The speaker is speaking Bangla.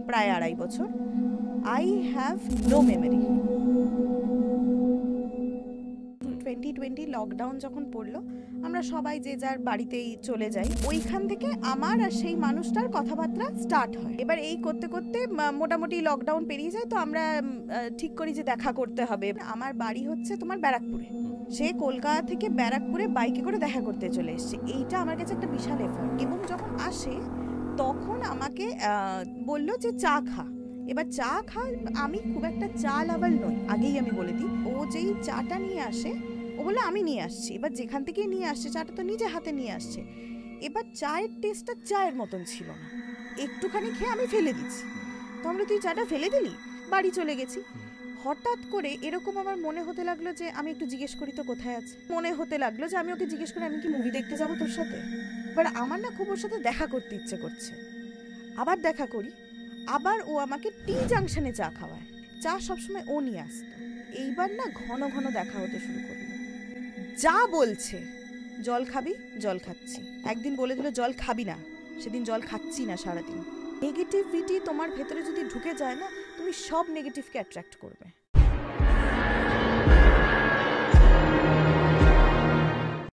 প্রায় 2.5 বছর। I have no memory. 2020 lockdown যখন পড়লো, আমরা সবাই যে যার বাড়িতেই চলে যাই। ওইখান থেকে আমার আর সেই মানুষটার কথাবার্তা স্টার্ট হয়। এবার এই করতে করতে মোটামুটি লকডাউন পেরিয়ে যায়, তো আমরা ঠিক করি যে দেখা করতে হবে। আমার বাড়ি হচ্ছে তোমার ব্যারাকপুরে, সে কলকাতা থেকে ব্যারাকপুরে বাইকে করে দেখা করতে চলে এসছে। এইটা আমার কাছে একটা বিশাল এফার্ট। এবং যখন আসে তখন আমাকে বললো যে চা খা। এবার চা খা, আমি খুব একটা চা লাভার নই, আগেই আমি বলে দিই। ও যেই চাটা নিয়ে আসে, ও বলে আমি নিয়ে আসছি। এবার যেখান থেকেই নিয়ে আসছে, চাটা তো নিজে হাতে নিয়ে আসছে। এবার চায়ের টেস্টটা চায়ের মতন ছিল না, একটুখানি খেয়ে আমি ফেলে দিচ্ছি। তো আমরা, তুই চাটা ফেলে দিলি? বাড়ি চলে গেছি। হঠাৎ করে এরকম আমার মনে হতে লাগলো যে আমি একটু জিজ্ঞেস করি তো কোথায় আছে। মনে হতে লাগলো যে আমি ওকে জিজ্ঞেস করি, আমি কি মুভি দেখতে যাবো তোর সাথে? এবার আমার না খুব ওর সাথে দেখা করতে ইচ্ছে করছে। আবার দেখা করি, আবার ও আমাকে টি জাংশনে চা খাওয়ায়। চা সবসময় ও নিয়ে আসতো। এইবার না ঘন ঘন দেখা হতে শুরু করলো। যা বলছে, জল খাবি? জল খাচ্ছি। একদিন বলে দিল জল খাবি না, সেদিন জল খাচ্ছি না সারাদিন। নেগেটিভিটি তোমার ভেতরে যদি ঢুকে যায় না, তুমি সব নেগেটিভকে অ্যাট্রাক্ট করবে।